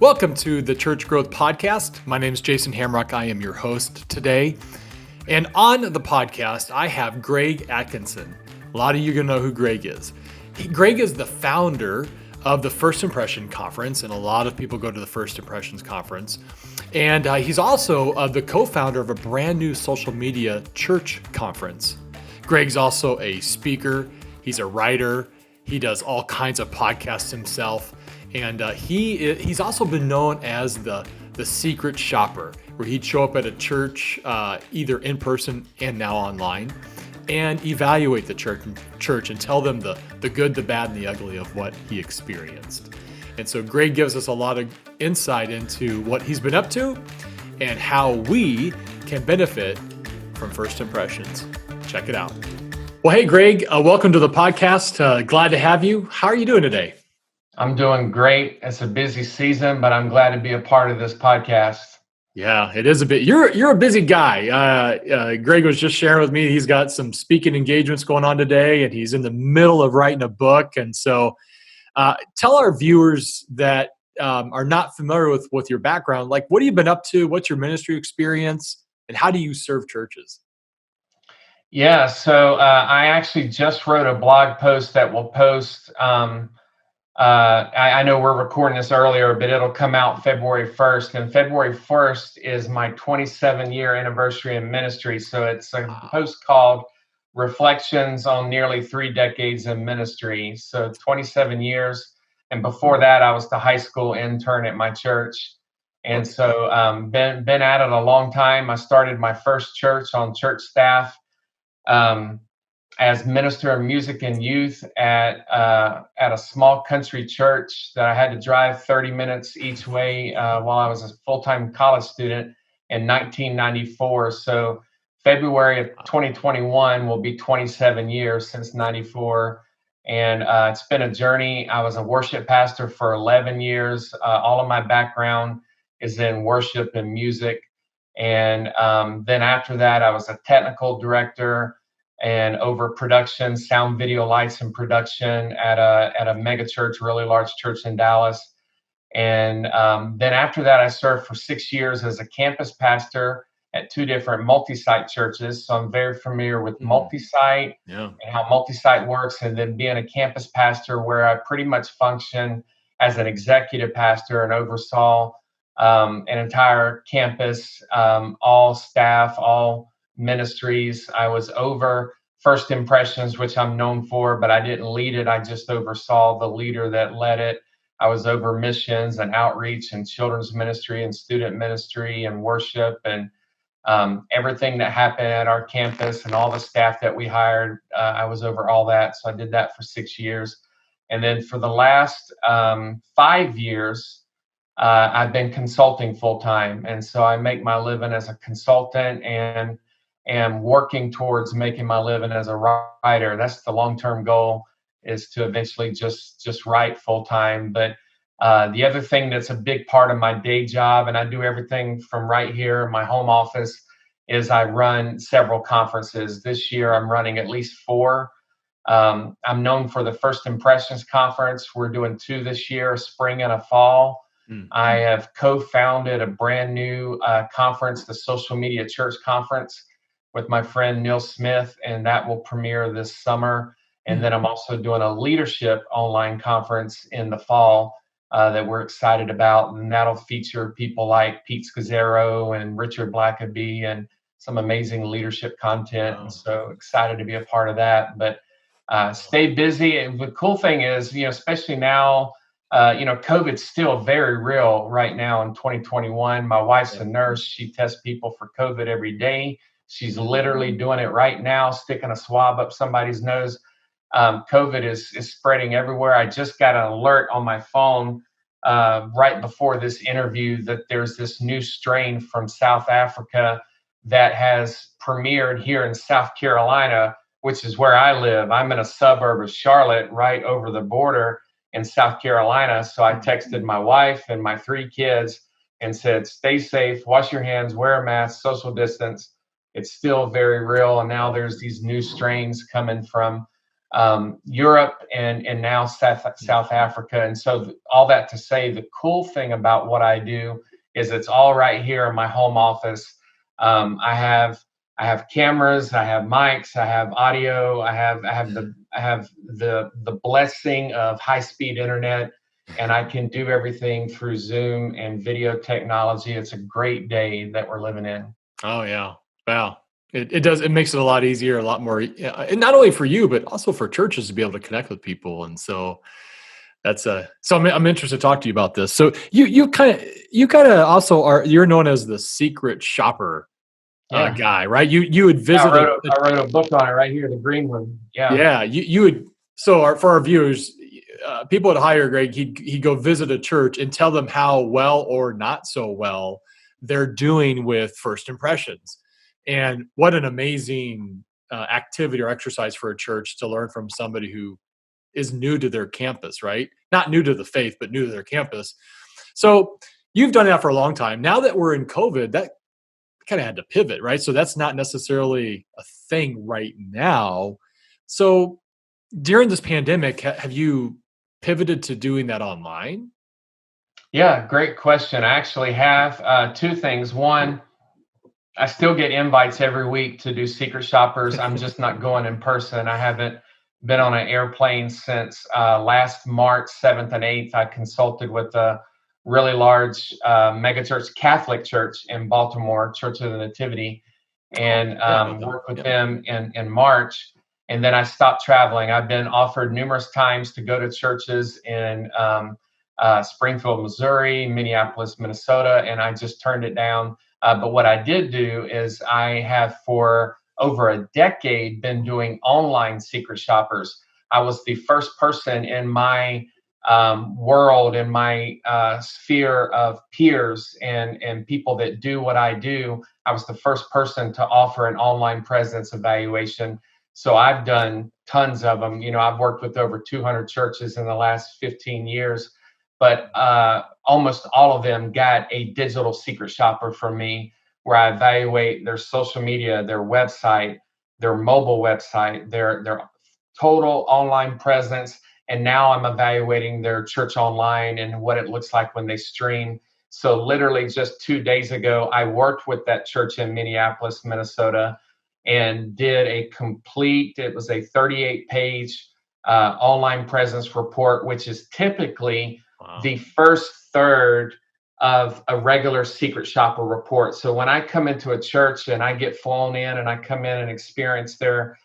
Welcome to the Church Growth Podcast. My name is Jason Hamrock. I am your host today. And on the podcast, I have Greg Atkinson. A lot of you are going to know who Greg is. Greg is the founder of the First Impression Conference, and a lot of people go to the First Impressions Conference. And he's also the co-founder of a brand new social media church conference. Greg's also a speaker. He's a writer. He does all kinds of podcasts himself. And he's also been known as the secret shopper, where he'd show up at a church, either in person and now online, and evaluate the church and tell them the good, the bad, and the ugly of what he experienced. And so Greg gives us a lot of insight into what he's been up to and how we can benefit from first impressions. Check it out. Well, hey, Greg, welcome to the podcast. Glad to have you. How are you doing today? I'm doing great. It's a busy season, but I'm glad to be a part of this podcast. Yeah, it is a bit. You're a busy guy. Greg was just sharing with me he's got some speaking engagements going on today, and he's in the middle of writing a book. And so, tell our viewers that are not familiar with your background, like what have you been up to? What's your ministry experience, and how do you serve churches? Yeah, so I actually just wrote a blog post that will post. I know we're recording this earlier, but it'll come out February 1st. And February 1st is my 27-year anniversary in ministry. So it's a post called Reflections on Nearly 3 Decades in Ministry. So 27 years. And before that, I was the high school intern at my church. And so been at it a long time. I started my first church on church staff. As minister of music and youth at a small country church that I had to drive 30 minutes each way while I was a full-time college student in 1994. So February of 2021 will be 27 years since 94. And it's been a journey. I was a worship pastor for 11 years. All of my background is in worship and music. And then after that, I was a technical director and over production, sound, video, lights, and production at a mega church, really large church in Dallas. And then after that, I served for 6 years as a campus pastor at 2 different multi-site churches. So I'm very familiar with multi-site and how multi-site works. And then being a campus pastor, where I pretty much function as an executive pastor and oversaw an entire campus, all staff, all ministries. I was over First Impressions, which I'm known for, but I didn't lead it. I just oversaw the leader that led it. I was over missions and outreach and children's ministry and student ministry and worship and everything that happened at our campus and all the staff that we hired. I was over all that. So I did that for 6 years. And then for the last 5 years, I've been consulting full time. And so I make my living as a consultant and am working towards making my living as a writer. That's the long-term goal, is to eventually just write full time. But the other thing that's a big part of my day job, and I do everything from right here in my home office, is I run several conferences. This year, I'm running at least 4. I'm known for the First Impressions Conference. We're doing 2 this year, a spring and a fall. I have co-founded a brand new conference, the Social Media Church Conference, with my friend Neil Smith, and that will premiere this summer. And then I'm also doing a leadership online conference in the fall that we're excited about, and that'll feature people like Pete Scazzaro and Richard Blackaby and some amazing leadership content. And so excited to be a part of that. But stay busy. And the cool thing is, especially now, COVID's still very real right now in 2021. My wife's a nurse. She tests people for COVID every day. She's literally doing it right now, sticking a swab up somebody's nose. COVID is spreading everywhere. I just got an alert on my phone right before this interview that there's this new strain from South Africa that has premiered here in South Carolina, which is where I live. I'm in a suburb of Charlotte, right over the border in South Carolina. So I texted my wife and my 3 kids and said, stay safe, wash your hands, wear a mask, social distance. It's still very real. And now there's these new strains coming from Europe, and now South Africa. And so all that to say, the cool thing about what I do is it's all right here in my home office. I have cameras, I have mics, I have audio, I have the blessing of high-speed internet, and I can do everything through Zoom and video technology. It's a great day that we're living in. Oh yeah. Wow. It does. It makes it a lot easier, a lot more, and not only for you, but also for churches to be able to connect with people. And so I'm interested to talk to you about this. So you kind of also you're known as the secret shopper Yeah. guy, right? You would visit. I wrote a book on it right here, the green one. Yeah. Yeah. You would. So for our viewers, people would hire Greg. He'd go visit a church and tell them how well or not so well they're doing with first impressions. And what an amazing activity or exercise for a church to learn from somebody who is new to their campus, right? Not new to the faith, but new to their campus. So you've done that for a long time. Now that we're in COVID, that kind of had to pivot, right? So that's not necessarily a thing right now. So during this pandemic, have you pivoted to doing that online? Yeah, great question. I actually have two things. One, I still get invites every week to do secret shoppers. I'm just not going in person. I haven't been on an airplane since last March 7th and 8th. I consulted with a really large megachurch Catholic church in Baltimore, Church of the Nativity, and worked with them in March. And then I stopped traveling. I've been offered numerous times to go to churches in Springfield, Missouri, Minneapolis, Minnesota, and I just turned it down. But what I did do is I have for over a decade been doing online secret shoppers. I was the first person in my world, in my sphere of peers and people that do what I do. I was the first person to offer an online presence evaluation. So I've done tons of them. I've worked with over 200 churches in the last 15 years. But almost all of them got a digital secret shopper from me, where I evaluate their social media, their website, their mobile website, their total online presence. And now I'm evaluating their church online and what it looks like when they stream. So literally just 2 days ago, I worked with that church in Minneapolis, Minnesota, and did it was a 38-page online presence report, which is typically the first third of a regular secret shopper report. So when I come into a church and I get flown in and I come in and experience their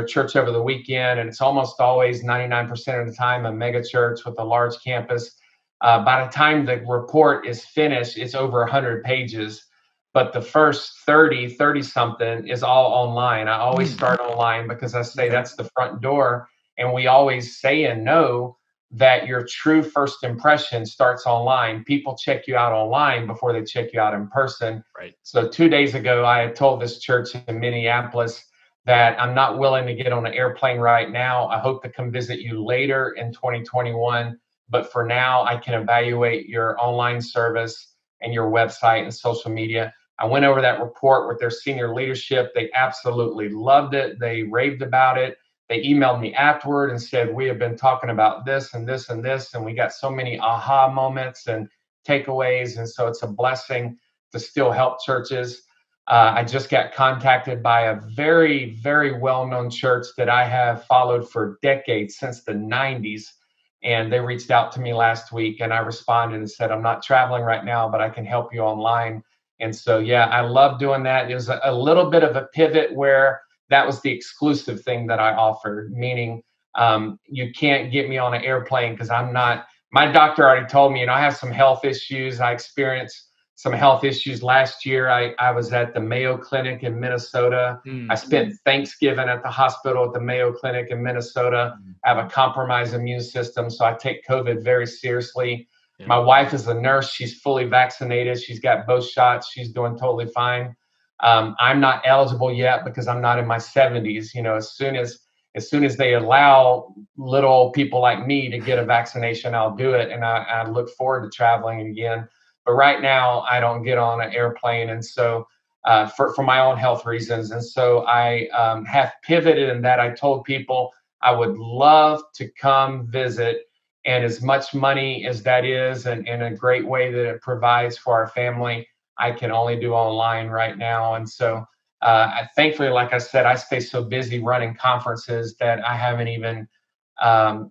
church over the weekend, and it's almost always 99% of the time a mega church with a large campus. By the time the report is finished, it's over 100 pages. But the first 30 something is all online. I always start online because I say that's the front door. And we always say and know that your true first impression starts online. People check you out online before they check you out in person. Right. So 2 days ago, I had told this church in Minneapolis that I'm not willing to get on an airplane right now. I hope to come visit you later in 2021. But for now, I can evaluate your online service and your website and social media. I went over that report with their senior leadership. They absolutely loved it. They raved about it. They emailed me afterward and said, we have been talking about this and this and this, and we got so many aha moments and takeaways. And so it's a blessing to still help churches. I just got contacted by a very, very well-known church that I have followed for decades, since the 90s. And they reached out to me last week, and I responded and said, I'm not traveling right now, but I can help you online. And so, yeah, I love doing that. It was a little bit of a pivot where that was the exclusive thing that I offered, meaning you can't get me on an airplane because my doctor already told me, I have some health issues. I experienced some health issues last year. I was at the Mayo Clinic in Minnesota. I spent Thanksgiving at the hospital at the Mayo Clinic in Minnesota. I have a compromised immune system, so I take COVID very seriously. Yeah. My wife is a nurse. She's fully vaccinated. She's got both shots. She's doing totally fine. I'm not eligible yet because I'm not in my 70s. As soon as they allow little people like me to get a vaccination, I'll do it. And I look forward to traveling again. But right now, I don't get on an airplane. And so for my own health reasons. And so I have pivoted in that I told people I would love to come visit. And as much money as that is, and in a great way that it provides for our family, I can only do online right now. And so thankfully, like I said, I stay so busy running conferences that I haven't even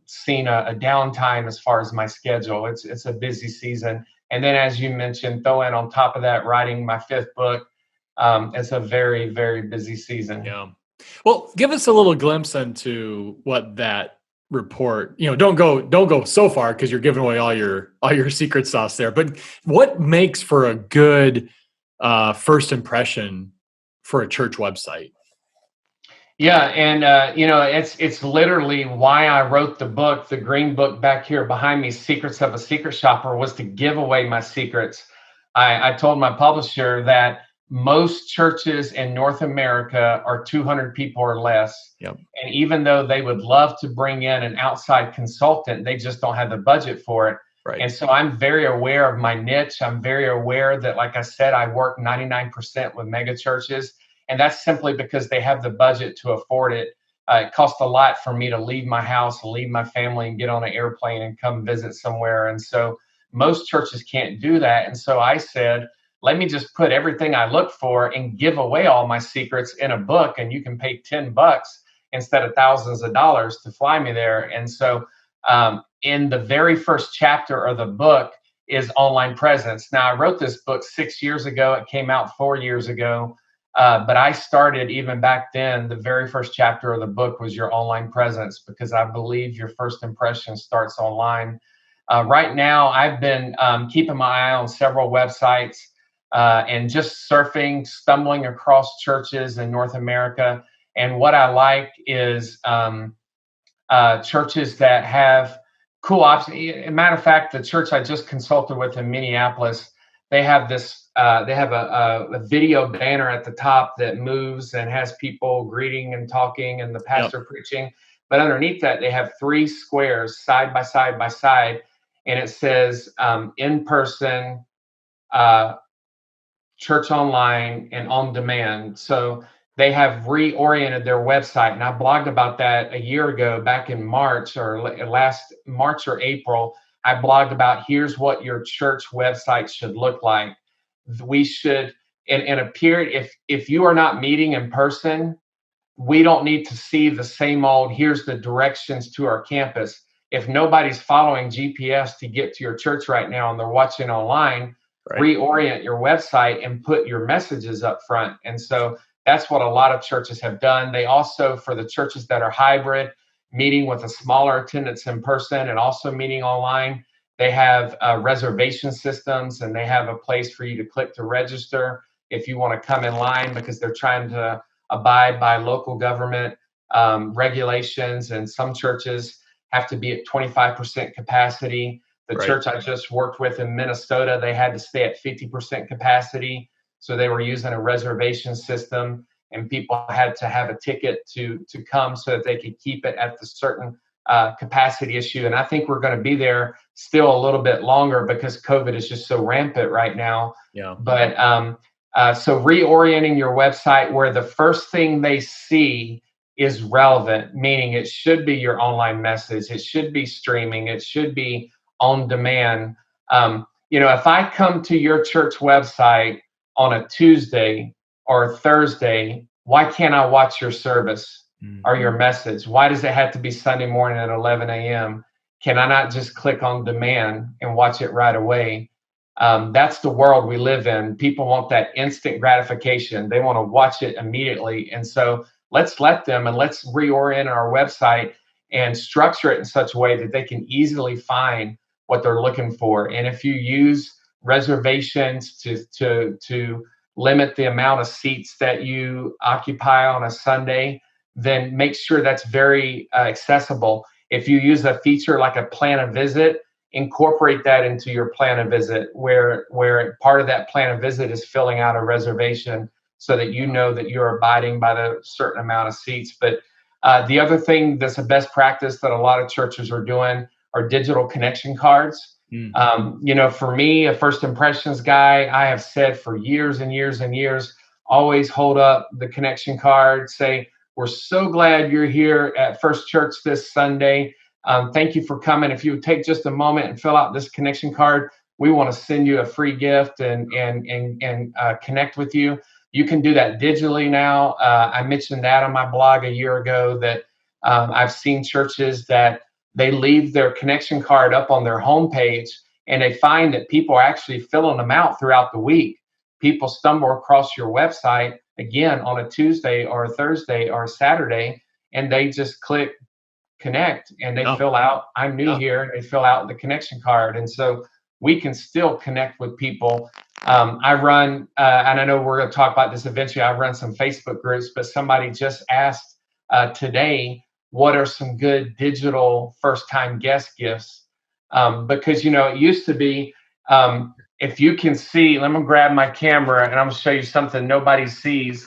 seen a downtime as far as my schedule. It's a busy season. And then, as you mentioned, throw in on top of that, writing my 5th book. It's a very, very busy season. Yeah. Well, give us a little glimpse into what that report, don't go so far because you're giving away all your secret sauce there, but what makes for a good first impression for a church website? Yeah, and it's literally why I wrote the book. The green book back here behind me, Secrets of a Secret Shopper, was to give away my secrets. I told my publisher that most churches in North America are 200 people or less. Yep. And even though they would love to bring in an outside consultant, they just don't have the budget for it. Right. And so I'm very aware of my niche. I'm very aware that, like I said, I work 99% with mega churches. And that's simply because they have the budget to afford it. It costs a lot for me to leave my house, leave my family, and get on an airplane and come visit somewhere. And so most churches can't do that. And so I said, let me just put everything I look for and give away all my secrets in a book, and you can pay $10 instead of thousands of dollars to fly me there. And so in the very first chapter of the book is online presence. Now, I wrote this book 6 years ago. It came out 4 years ago. But I started even back then, the very first chapter of the book was your online presence, because I believe your first impression starts online. Right now, I've been keeping my eye on several websites and just surfing, stumbling across churches in North America. And what I like is churches that have cool options. As a matter of fact, the church I just consulted with in Minneapolis, they have this. They have a video banner at the top that moves and has people greeting and talking and the pastor preaching. But underneath that, they have 3 squares side by side by side. And it says in person, church online, and on demand. So they have reoriented their website. And I blogged about that a year ago, back in March or last March or April. I blogged about here's what your church website should look like. We should, in a period, if you are not meeting in person, we don't need to see the same old, here's the directions to our campus. If nobody's following GPS to get to your church right now and they're watching online, reorient your website and put your messages up front. And so that's what a lot of churches have done. They also, for the churches that are hybrid, meeting with a smaller attendance in person and also meeting online, they have reservation systems, and they have a place for you to click to register if you want to come in line, because they're trying to abide by local government regulations. And some churches have to be at 25% capacity. The church I just worked with in Minnesota, they had to stay at 50% capacity. So they were using a reservation system, and people had to have a ticket to come so that they could keep it at the certain capacity issue. And I think we're going to be there still a little bit longer because COVID is just so rampant right now. Yeah. But so reorienting your website where the first thing they see is relevant, meaning it should be your online message. It should be streaming. It should be on demand. If I come to your church website on a Tuesday or Thursday, why can't I watch your service or your message? Why does it have to be Sunday morning at 11 a.m.? Can I not just click on demand and watch it right away? That's the world we live in. People want that instant gratification. They want to watch it immediately. And so let's let them, and let's reorient our website and structure it in such a way that they can easily find what they're looking for. And if you use reservations to limit the amount of seats that you occupy on a Sunday, then make sure that's very accessible. If you use a feature like a plan a visit, incorporate that into your plan a visit, where part of that plan a visit is filling out a reservation so that you know that you're abiding by the certain amount of seats. But the other thing that's a best practice that a lot of churches are doing are digital connection cards. For me, a first impressions guy, I have said for years and years and years, always hold up the connection card, say, We're so glad you're here at First Church this Sunday. Thank you for coming. If you would take just a moment and fill out this connection card, we want to send you a free gift and connect with you. You can do that digitally now. I mentioned that on my blog a year ago that I've seen churches that they leave their connection card up on their homepage, and they find that people are actually filling them out throughout the week. People stumble across your website again on a Tuesday or a Thursday or a Saturday, and they just click connect and they fill out, I'm new here. They fill out the connection card. And so we can still connect with people. I run, and I know we're going to talk about this eventually, I run some Facebook groups, but somebody just asked today, what are some good digital first-time guest gifts? Because, it used to be, if you can see, let me grab my camera and I'm going to show you something nobody sees.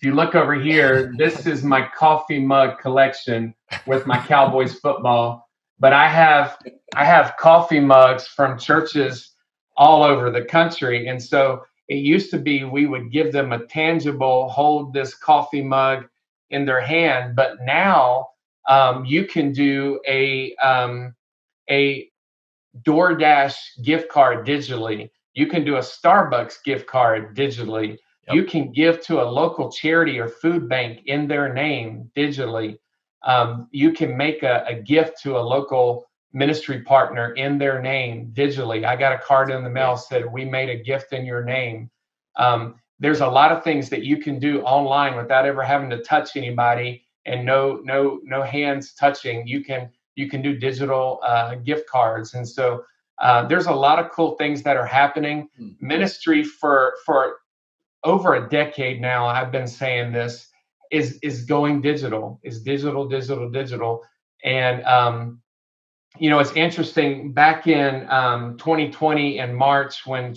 If you look over here, this is my coffee mug collection with my Cowboys football. But I have coffee mugs from churches all over the country. And so it used to be we would give them a tangible, hold this coffee mug in their hand. But now you can do a DoorDash gift card digitally. You can do a Starbucks gift card digitally. Yep. You can give to a local charity or food bank in their name digitally. You can make a gift to a local ministry partner in their name digitally. I got a card in the mail said, we made a gift in your name. There's a lot of things that you can do online without ever having to touch anybody and no hands touching. You can do digital gift cards. And so there's a lot of cool things that are happening. Ministry for over a decade now, I've been saying this, is going digital, is digital. And, it's interesting, back in 2020 in March when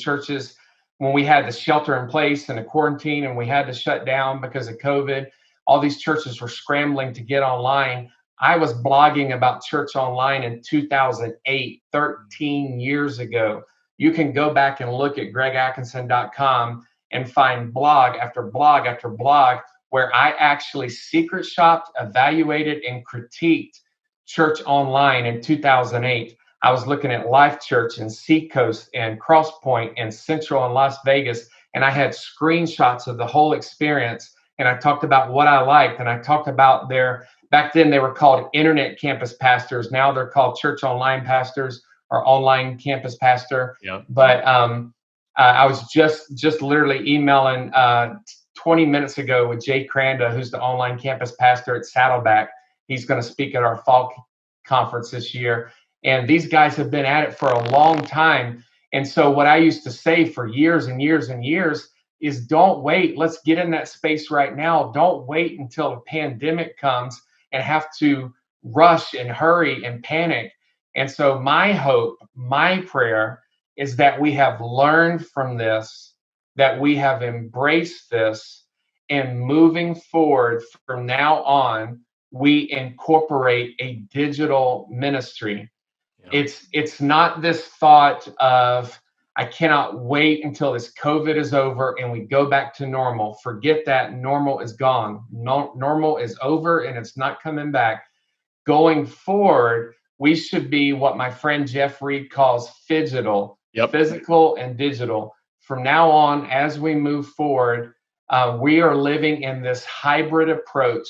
we had the shelter in place and the quarantine and we had to shut down because of COVID, all these churches were scrambling to get online. I was blogging about church online in 2008, 13 years ago. You can go back and look at gregatkinson.com and find blog after blog after blog where I actually secret shopped, evaluated, and critiqued church online in 2008. I was looking at Life Church and Seacoast and Crosspoint and Central and Las Vegas, and I had screenshots of the whole experience. And I talked about what I liked, and I talked about back then they were called internet campus pastors. Now they're called church online pastors or online campus pastor. Yep. But I was just literally emailing 20 minutes ago with Jay Cranda, who's the online campus pastor at Saddleback. He's going to speak at our fall conference this year. And these guys have been at it for a long time. And so what I used to say for years and years and years is don't wait. Let's get in that space right now. Don't wait until the pandemic comes and have to rush and hurry and panic. And so my hope, my prayer is that we have learned from this, that we have embraced this, and moving forward from now on, we incorporate a digital ministry. Yeah. It's not this thought of, I cannot wait until this COVID is over and we go back to normal. Forget that. Normal is gone. Normal is over and it's not coming back. Going forward, we should be what my friend Jeff Reed calls phygital, physical and digital. From now on, as we move forward, we are living in this hybrid approach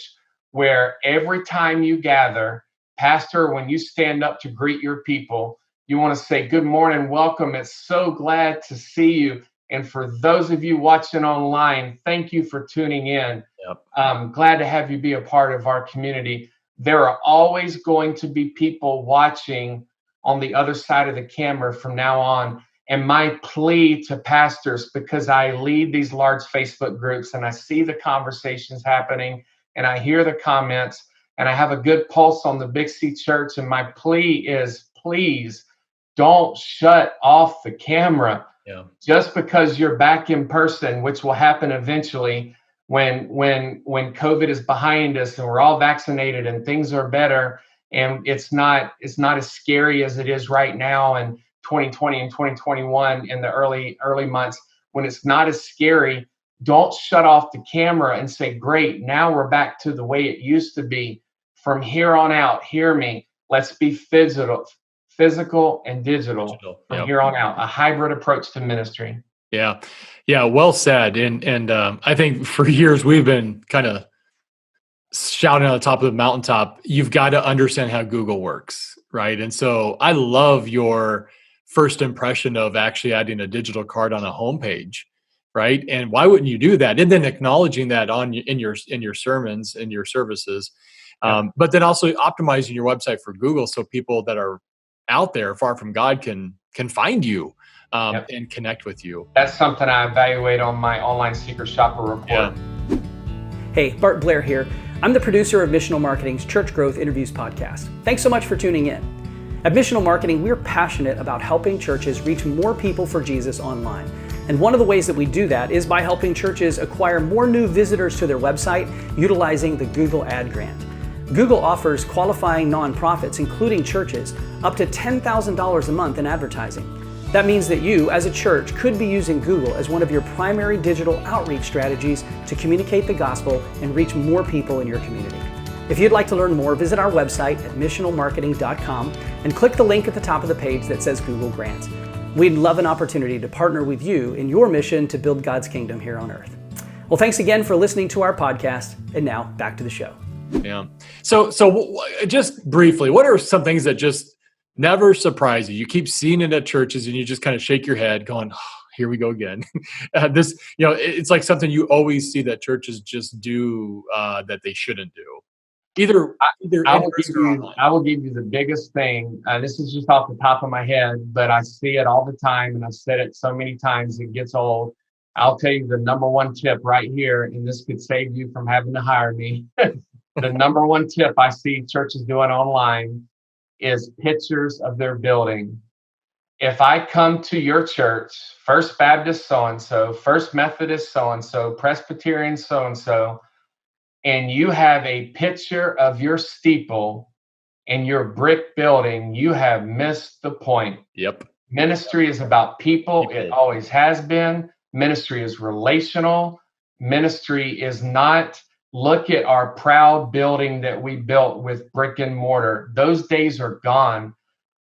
where every time you gather, Pastor, when you stand up to greet your people, you want to say, good morning, welcome. It's so glad to see you. And for those of you watching online, thank you for tuning in. Yep. I'm glad to have you be a part of our community. There are always going to be people watching on the other side of the camera from now on. And my plea to pastors, because I lead these large Facebook groups and I see the conversations happening and I hear the comments and I have a good pulse on the Big C Church. And my plea is, please don't shut off the camera. Yeah. Just because you're back in person, which will happen eventually when COVID is behind us and we're all vaccinated and things are better. And it's not as scary as it is right now in 2020 and 2021 in the early months when it's not as scary. Don't shut off the camera and say, great, now we're back to the way it used to be. From here on out, hear me. Let's be physical and digital from Yep. here on out, a hybrid approach to ministry. Yeah. Yeah. Well said. And I think for years we've been kind of shouting on the top of the mountaintop, you've got to understand how Google works, right? And so I love your first impression of actually adding a digital card on a homepage, right? And why wouldn't you do that? And then acknowledging that in your sermons, in your services, but then also optimizing your website for Google so people that are out there far from God can find you and connect with you. That's something I evaluate on my online secret shopper report. Yeah. Hey, Bart Blair here. I'm the producer of Missional Marketing's Church Growth Interviews podcast. Thanks so much for tuning in. At Missional Marketing, we're passionate about helping churches reach more people for Jesus online. And one of the ways that we do that is by helping churches acquire more new visitors to their website utilizing the Google Ad Grant. Google offers qualifying nonprofits, including churches, up to $10,000 a month in advertising. That means that you, as a church, could be using Google as one of your primary digital outreach strategies to communicate the gospel and reach more people in your community. If you'd like to learn more, visit our website at missionalmarketing.com and click the link at the top of the page that says Google Grants. We'd love an opportunity to partner with you in your mission to build God's kingdom here on earth. Well, thanks again for listening to our podcast. And now back to the show. Yeah. So just briefly, what are some things that just never surprise you? You keep seeing it at churches and you just kind of shake your head going, oh, here we go again. It's like something you always see that churches just do that they shouldn't do. I will give you the biggest thing. This is just off the top of my head, but I see it all the time, and I've said it so many times it gets old. I'll tell you the number one tip right here, and this could save you from having to hire me. The number one tip I see churches doing online is pictures of their building. If I come to your church, First Baptist so-and-so, First Methodist so-and-so, Presbyterian so-and-so, and you have a picture of your steeple in your brick building, you have missed the point. Yep. Ministry is about people. It always has been. Ministry is relational. Ministry is not, look at our proud building that we built with brick and mortar. Those days are gone.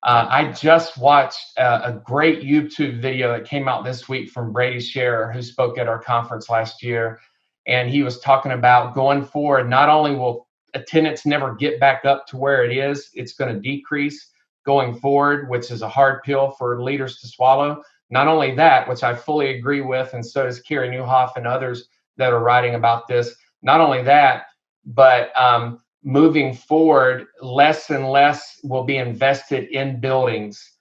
I just watched a great YouTube video that came out this week from Brady Scherer, who spoke at our conference last year. And he was talking about going forward, not only will attendance never get back up to where it is, it's going to decrease going forward, which is a hard pill for leaders to swallow. Not only that, which I fully agree with, and so does Carey Nieuwhof and others that are writing about this. Not only that, but moving forward, less and less will be invested in buildings.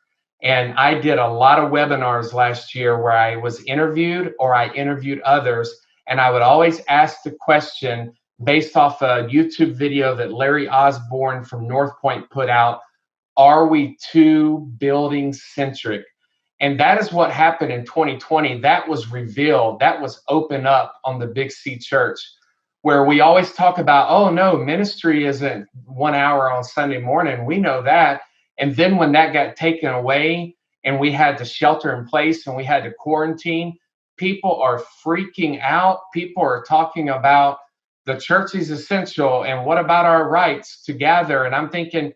And I did a lot of webinars last year where I was interviewed or I interviewed others. And I would always ask the question based off a YouTube video that Larry Osborne from North Point put out, are we too building centric? And that is what happened in 2020. That was revealed. That was opened up on the Big C Church, where we always talk about, oh no, ministry isn't 1 hour on Sunday morning. We know that. And then when that got taken away and we had to shelter in place and we had to quarantine, people are freaking out. People are talking about the church is essential and what about our rights to gather? And I'm thinking,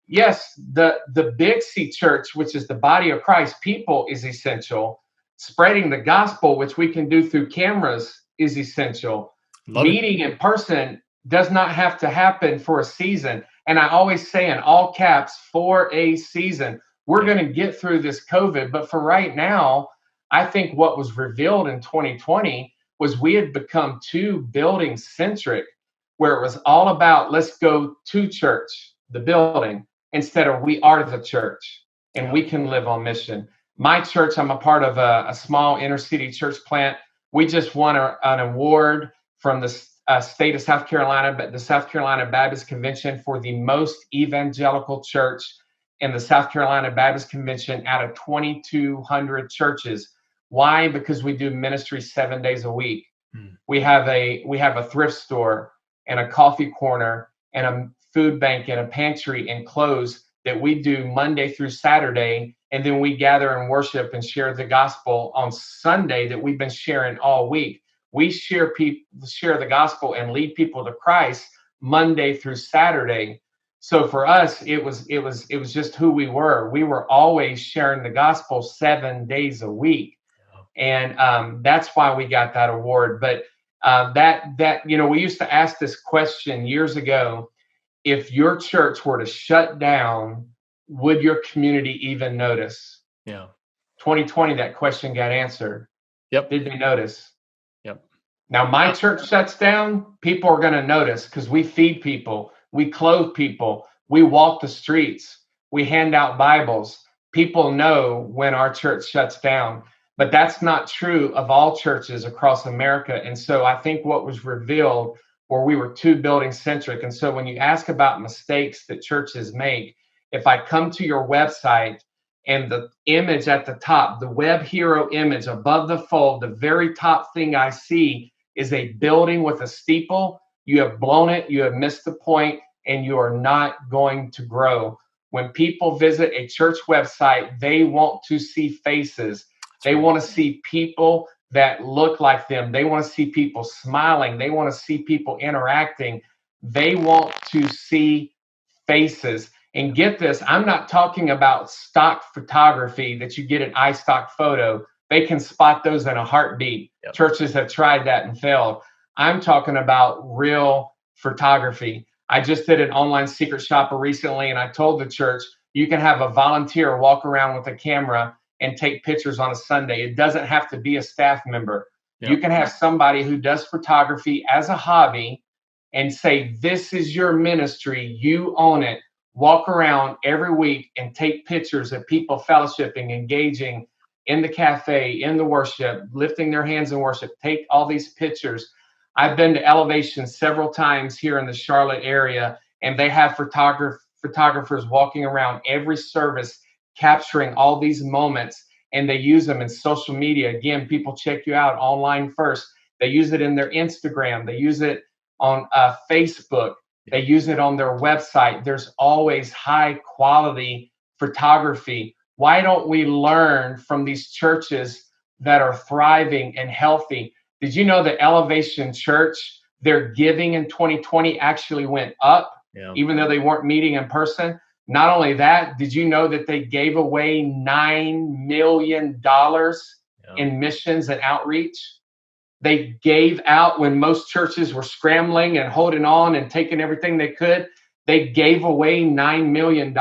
yes, the Big C Church, which is the body of Christ, people is essential. Spreading the gospel, which we can do through cameras, is essential. Meeting in person does not have to happen for a season. And I always say in all caps, for a season. We're going to get through this COVID. But for right now, I think what was revealed in 2020 was we had become too building centric, where it was all about let's go to church, the building, instead of we are the church and we can live on mission. My church, I'm a part of a small inner city church plant. We just won an award from the state of South Carolina, but the South Carolina Baptist Convention for the most evangelical church in the South Carolina Baptist Convention out of 2,200 churches. Why? Because we do ministry 7 days a week. We have a thrift store and a coffee corner and a food bank and a pantry and clothes that we do Monday through Saturday. And then we gather and worship and share the gospel on Sunday that we've been sharing all week. We share the gospel and lead people to Christ Monday through Saturday. So for us, it was just who we were. We were always sharing the gospel 7 days a week, and that's why we got that award. But we used to ask this question years ago: if your church were to shut down, would your community even notice? Yeah. 2020, that question got answered. Yep. Did they notice? Yep. Now my church shuts down, people are going to notice because we feed people, we clothe people, we walk the streets, we hand out Bibles. People know when our church shuts down, but that's not true of all churches across America. And so I think what was revealed, where we were too building centric. And so when you ask about mistakes that churches make, if I come to your website and the image at the top, the web hero image above the fold, the very top thing I see is a building with a steeple, you have blown it, you have missed the point, and you are not going to grow. When people visit a church website, they want to see faces. They want to see people that look like them. They want to see people smiling. They want to see people interacting. They want to see faces. And get this, I'm not talking about stock photography that you get an iStock photo. They can spot those in a heartbeat. Yep. Churches have tried that and failed. I'm talking about real photography. I just did an online secret shopper recently, and I told the church, you can have a volunteer walk around with a camera and take pictures on a Sunday. It doesn't have to be a staff member. Yep. You can have somebody who does photography as a hobby and say, this is your ministry, you own it. Walk around every week and take pictures of people fellowshipping, engaging in the cafe, in the worship, lifting their hands in worship. Take all these pictures. I've been to Elevation several times here in the Charlotte area, and they have photographers walking around every service, capturing all these moments, and they use them in social media. Again, people check you out online first. They use it in their Instagram. They use it on Facebook. They use it on their website. There's always high quality photography. Why don't we learn from these churches that are thriving and healthy? Did you know that Elevation Church, their giving in 2020 actually went up, even though they weren't meeting in person? Not only that, did you know that they gave away $9 million in missions and outreach? They gave out when most churches were scrambling and holding on and taking everything they could. They gave away $9 million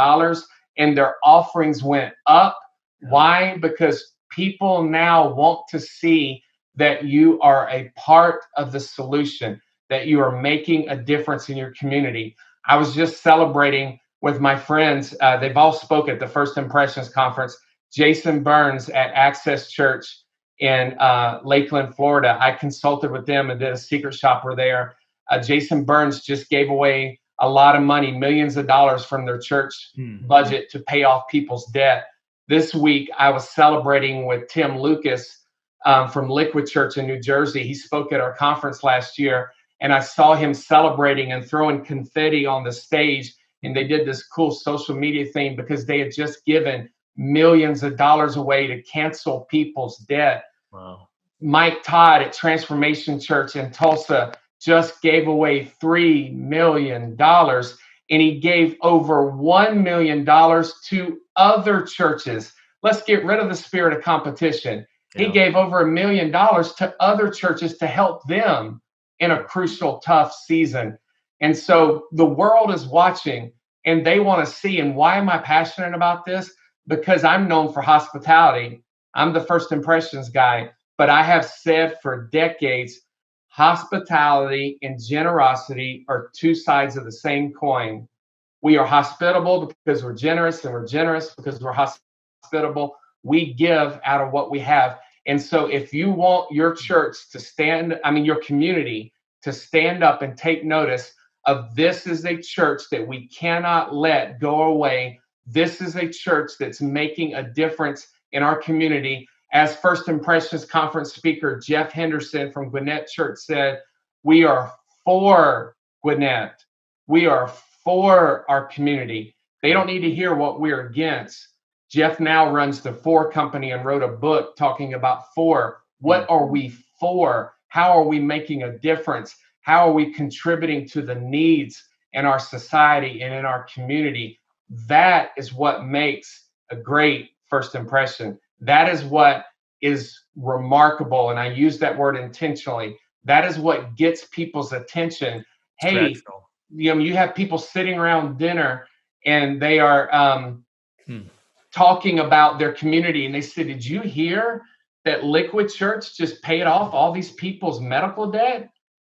and their offerings went up. Why? Because people now want to see that you are a part of the solution, that you are making a difference in your community. I was just celebrating with my friends. They've all spoke at the First Impressions Conference. Jason Burns at Access Church in Lakeland, Florida. I consulted with them and did a secret shopper there. Jason Burns just gave away a lot of money, millions of dollars from their church budget to pay off people's debt. This week, I was celebrating with Tim Lucas from Liquid Church in New Jersey. He spoke at our conference last year, and I saw him celebrating and throwing confetti on the stage. And they did this cool social media thing because they had just given millions of dollars away to cancel people's debt. Wow. Mike Todd at Transformation Church in Tulsa just gave away $3 million, and he gave over $1 million to other churches. Let's get rid of the spirit of competition. He gave over $1 million to other churches to help them in a crucial, tough season. And so the world is watching, and they want to see. And why am I passionate about this? Because I'm known for hospitality. I'm the First Impressions guy, but I have said for decades, hospitality and generosity are two sides of the same coin. We are hospitable because we're generous, and we're generous because we're hospitable. We give out of what we have. And so if you want your church to your community to stand up and take notice of, this is a church that we cannot let go away. This is a church that's making a difference in our community. As First Impressions Conference speaker Jeff Henderson from Gwinnett Church said, we are for Gwinnett. We are for our community. They don't need to hear what we're against. Jeff now runs the For Company and wrote a book talking about for. What are we for? How are we making a difference? How are we contributing to the needs in our society and in our community? That is what makes a great first impression. That is what is remarkable. And I use that word intentionally. That is what gets people's attention. Hey, you have people sitting around dinner and they are talking about their community. And they say, did you hear that Liquid Church just paid off all these people's medical debt?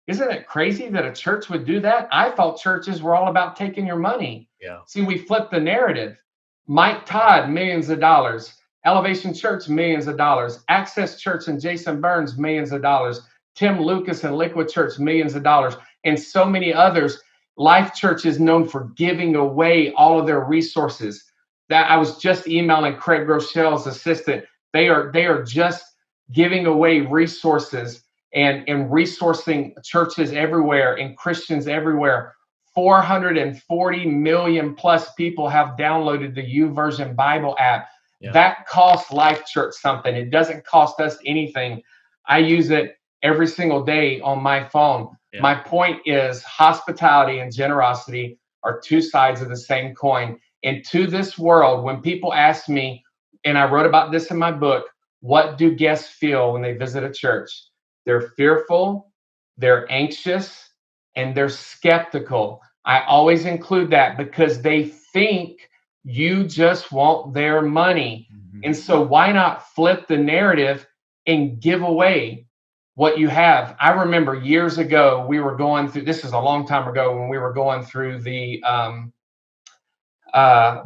Isn't it crazy that a church would do that? I thought churches were all about taking your money. Yeah. See, we flipped the narrative. Mike Todd, millions of dollars. Elevation Church, millions of dollars. Access Church and Jason Burns, millions of dollars. Tim Lucas and Liquid Church, millions of dollars. And so many others. Life Church is known for giving away all of their resources. That I was just emailing Craig Rochelle's assistant. They are just giving away resources and resourcing churches everywhere and Christians everywhere. 440 million plus people have downloaded the YouVersion Bible app. Yeah. That costs Life Church something. It doesn't cost us anything. I use it every single day on my phone. Yeah. My point is hospitality and generosity are two sides of the same coin. And to this world, when people ask me, and I wrote about this in my book, what do guests feel when they visit a church? They're fearful, they're anxious, and they're skeptical. I always include that because they think you just want their money. Mm-hmm. And so why not flip the narrative and give away what you have? I remember years ago, we were going through, this is a long time ago, when we were going through the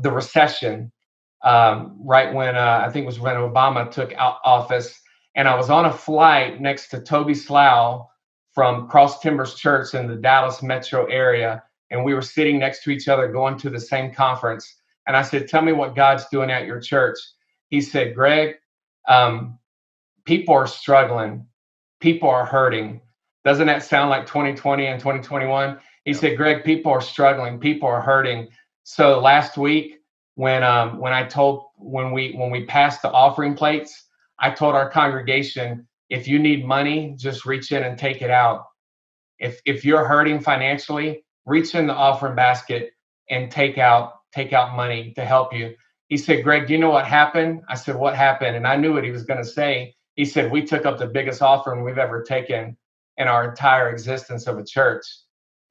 recession, right when I think it was when Obama took office. And I was on a flight next to Toby Slough from Cross Timbers Church in the Dallas metro area. And we were sitting next to each other going to the same conference. And I said, tell me what God's doing at your church. He said, Greg, people are struggling. People are hurting. Doesn't that sound like 2020 and 2021? He said, Greg, people are struggling. People are hurting. So last week, when we passed the offering plates, I told our congregation, if you need money, just reach in and take it out. If you're hurting financially, reach in the offering basket and take out money to help you. He said, Greg, do you know what happened? I said, what happened? And I knew what he was going to say. He said, we took up the biggest offering we've ever taken in our entire existence of a church.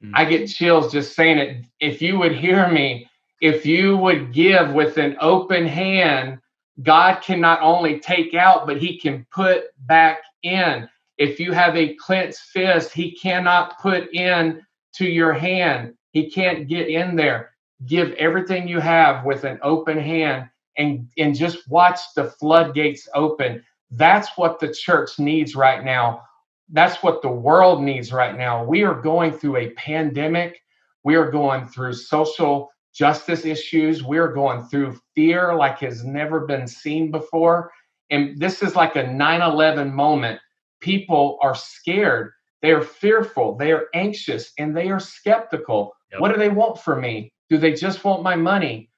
Mm-hmm. I get chills just saying it. If you would hear me, if you would give with an open hand, God can not only take out, but he can put back in. If you have a clenched fist, he cannot put in to your hand. He can't get in there. Give everything you have with an open hand and just watch the floodgates open. That's what the church needs right now. That's what the world needs right now. We are going through a pandemic. We are going through social justice issues. We're going through fear like has never been seen before. And this is like a 9/11 moment. People are scared. They are fearful. They are anxious and they are skeptical. Yep. What do they want from me? Do they just want my money?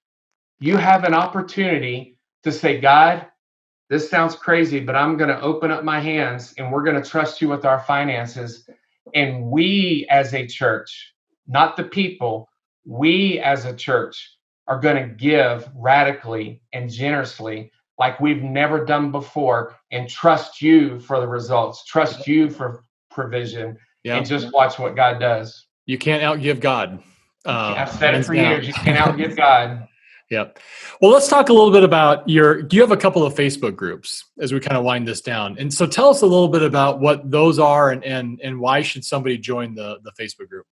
You have an opportunity to say, God, this sounds crazy, but I'm going to open up my hands and we're going to trust you with our finances. And we as a church, not the people, we as a church are going to give radically and generously like we've never done before and trust you for the results, trust you for provision, and just watch what God does. You can't outgive God. I've said it for years. You can't outgive God. Yep. Well, let's talk a little bit about do you have a couple of Facebook groups as we kind of wind this down? And so tell us a little bit about what those are and why should somebody join the Facebook group?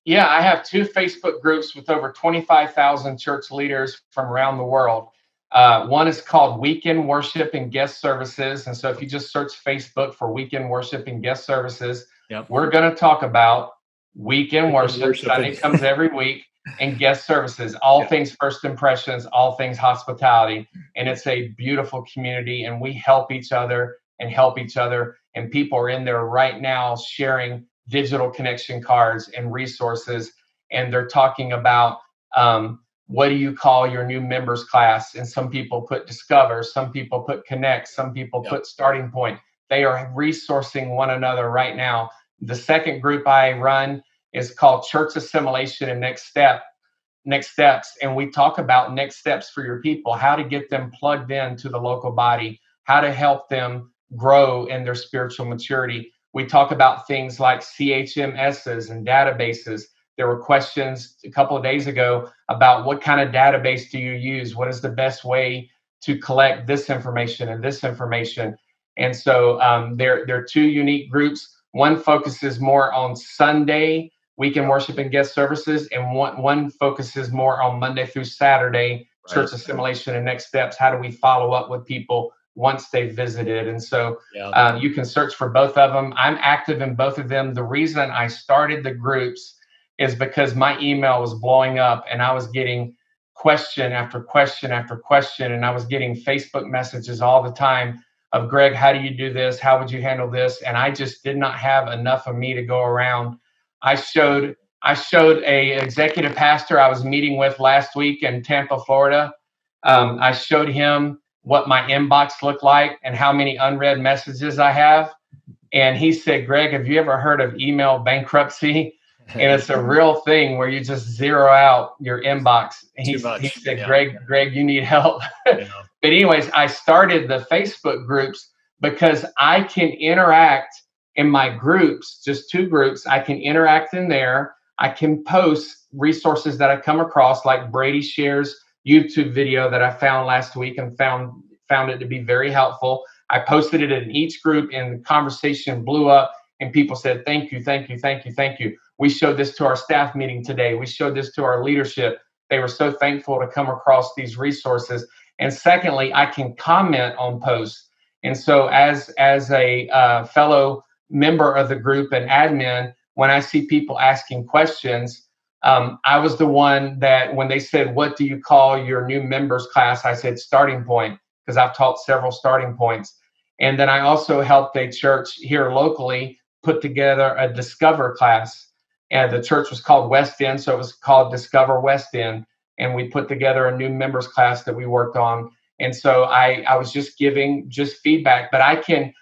Yeah, I have two Facebook groups with over 25,000 church leaders from around the world. One is called Weekend Worship and Guest Services. And so if you just search Facebook for Weekend Worship and Guest Services, we're going to talk about weekend worship. Sunday comes every week. And guest services, all things first impressions, all things hospitality. And it's a beautiful community. And we help each other. And people are in there right now sharing digital connection cards and resources. And they're talking about what do you call your new members class? And some people put Discover, some people put Connect, some people put Starting Point. they are resourcing one another right now. The second group I run is called Church Assimilation and Next Steps. And we talk about next steps for your people, how to get them plugged into the local body, how to help them grow in their spiritual maturity. We talk about things like CHMSs and databases. There were questions a couple of days ago about what kind of database do you use? What is the best way to collect this information and this information? And so there are two unique groups. One focuses more on Sunday weekend worship and guest services, and one focuses more on Monday through Saturday, church assimilation and next steps. How do we follow up with people once they've visited? And so you can search for both of them. I'm active in both of them. The reason I started the groups is because my email was blowing up and I was getting question after question after question. And I was getting Facebook messages all the time of, Greg, how do you do this? How would you handle this? And I just did not have enough of me to go around. I showed a executive pastor I was meeting with last week in Tampa, Florida. I showed him what my inbox looked like and how many unread messages I have. And he said, Greg, have you ever heard of email bankruptcy? And it's a real thing where you just zero out your inbox. And he said, Greg, you need help. But anyways, I started the Facebook groups because I can interact in my groups, just two groups. I can interact in there. I can post resources that I come across, like Brady shares YouTube video that I found last week and found it to be very helpful. I posted it in each group and the conversation blew up and people said, thank you, thank you, thank you, thank you. We showed this to our staff meeting today. We showed this to our leadership. They were so thankful to come across these resources. And secondly, I can comment on posts. And so as a fellow member of the group and admin, when I see people asking questions, I was the one that when they said, what do you call your new members class? I said starting point, because I've taught several starting points. And then I also helped a church here locally put together a Discover class. And the church was called West End, so it was called Discover West End. And we put together a new members class that we worked on. And so I was just giving feedback, but I can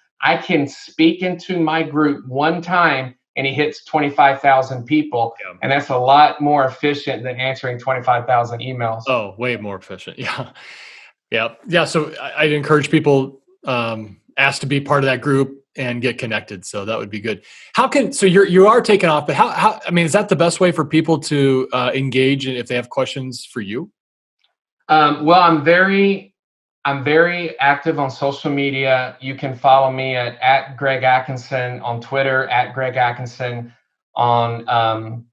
speak into my group one time and it hits 25,000 people. Yeah. And that's a lot more efficient than answering 25,000 emails. Oh, way more efficient. Yeah. Yeah. Yeah. So I'd encourage people ask to be part of that group and get connected. So that would be good. So you are taking off, but how, I mean, is that the best way for people to engage if they have questions for you? Well, I'm very active on social media. You can follow me at Greg Atkinson on Twitter, at Greg Atkinson on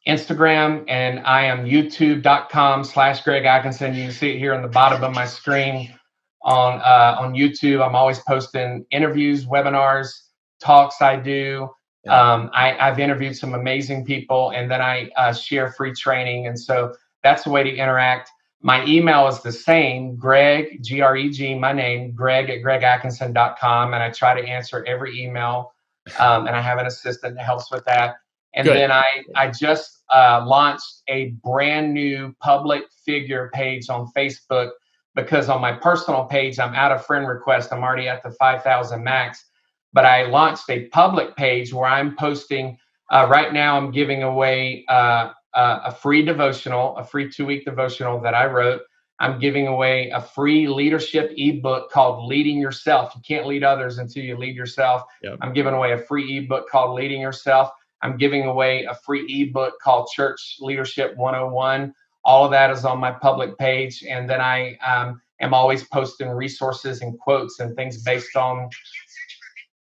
Instagram, and I am youtube.com/Greg Atkinson. You can see it here on the bottom of my screen on YouTube. I'm always posting interviews, webinars, talks I do. Yeah. I've interviewed some amazing people, and then I share free training. And so that's the way to interact. My email is the same, Greg, G-R-E-G, my name, Greg at gregatkinson.com. And I try to answer every email. And I have an assistant that helps with that. And Good. Then I just launched a brand new public figure page on Facebook, because on my personal page, I'm out of friend request. I'm already at the 5,000 max. But I launched a public page where I'm posting, right now I'm giving away a free devotional, a free 2-week devotional that I wrote. I'm giving away a free leadership ebook called Leading Yourself. You can't lead others until you lead yourself. Yep. I'm giving away a free ebook called Leading Yourself. I'm giving away a free ebook called Church Leadership 101. All of that is on my public page. And then I am always posting resources and quotes and things based on,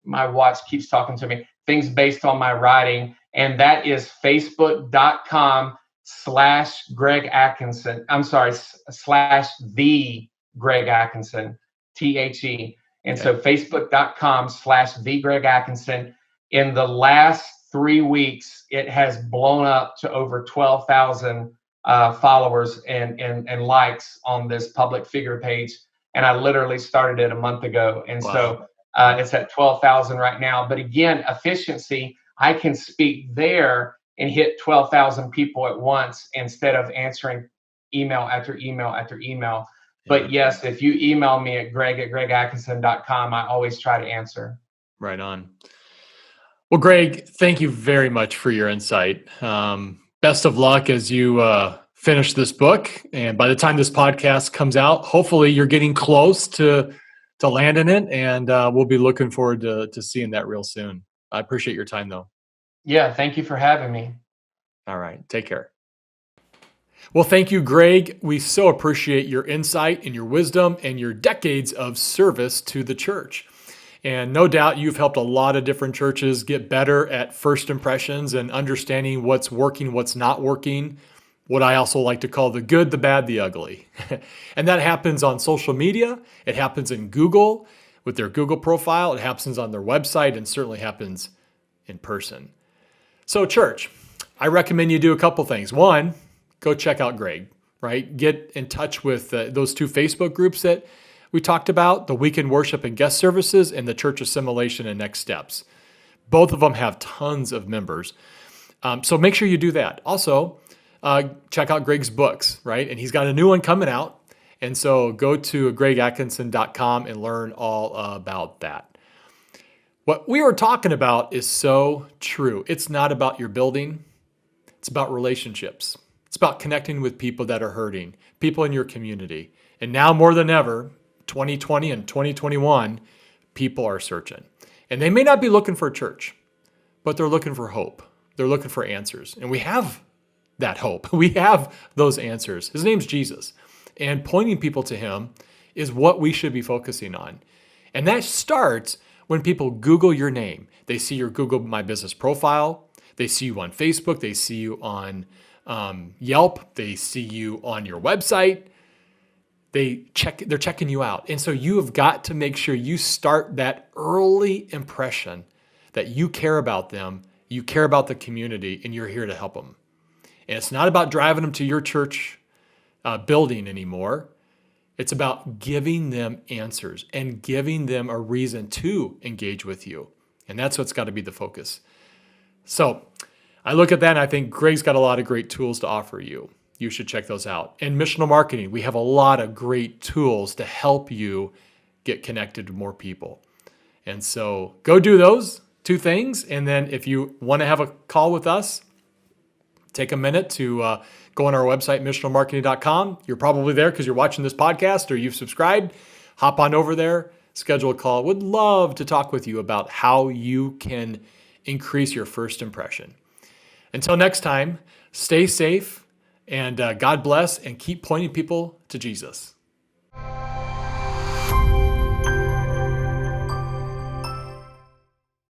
my watch keeps talking to me, things based on my writing. And that is facebook.com/Greg Atkinson. I'm sorry, /the Greg Atkinson, THE. And so facebook.com/the Greg Atkinson. In the last 3 weeks, it has blown up to over 12,000 followers and likes on this public figure page. And I literally started it a month ago. And so it's at 12,000 right now. But again, efficiency, I can speak there and hit 12,000 people at once instead of answering email after email after email. But yes, if you email me at greg@gregatkinson.com, I always try to answer. Right on. Well, Greg, thank you very much for your insight. Best of luck as you finish this book. And by the time this podcast comes out, hopefully you're getting close to landing it. And we'll be looking forward to seeing that real soon. I appreciate your time, though. Yeah, thank you for having me. All right. Take care. Well, thank you, Greg. We so appreciate your insight and your wisdom and your decades of service to the church. And no doubt you've helped a lot of different churches get better at first impressions and understanding what's working, what's not working, what I also like to call the good, the bad, the ugly. And that happens on social media. It happens in Google with their Google profile. It happens on their website and certainly happens in person. So church, I recommend you do a couple things. One, go check out Greg, right? Get in touch with those 2 Facebook groups that we talked about, the Weekend Worship and Guest Services and the Church Assimilation and Next Steps. Both of them have tons of members. So make sure you do that. Also, check out Greg's books, right? And he's got a new one coming out. And so go to gregatkinson.com and learn all about that. What we were talking about is so true. It's not about your building. It's about relationships. It's about connecting with people that are hurting, people in your community. And now more than ever, 2020 and 2021, people are searching. And they may not be looking for a church, but they're looking for hope. They're looking for answers. And we have that hope. We have those answers. His name's Jesus. And pointing people to him is what we should be focusing on. And that starts when people Google your name. They see your Google My Business profile. They see you on Facebook. They see you on Yelp. They see you on your website. They're checking you out. And so you have got to make sure you start that early impression that you care about them, you care about the community, and you're here to help them. And it's not about driving them to your church building anymore. It's about giving them answers and giving them a reason to engage with you. And that's what's got to be the focus. So I look at that and I think Greg's got a lot of great tools to offer you. You should check those out. In missional marketing, we have a lot of great tools to help you get connected to more people. And so go do those 2 things. And then if you want to have a call with us, take a minute to go on our website, missionalmarketing.com. You're probably there because you're watching this podcast or you've subscribed. Hop on over there, schedule a call. Would love to talk with you about how you can increase your first impression. Until next time, stay safe. And God bless, and keep pointing people to Jesus.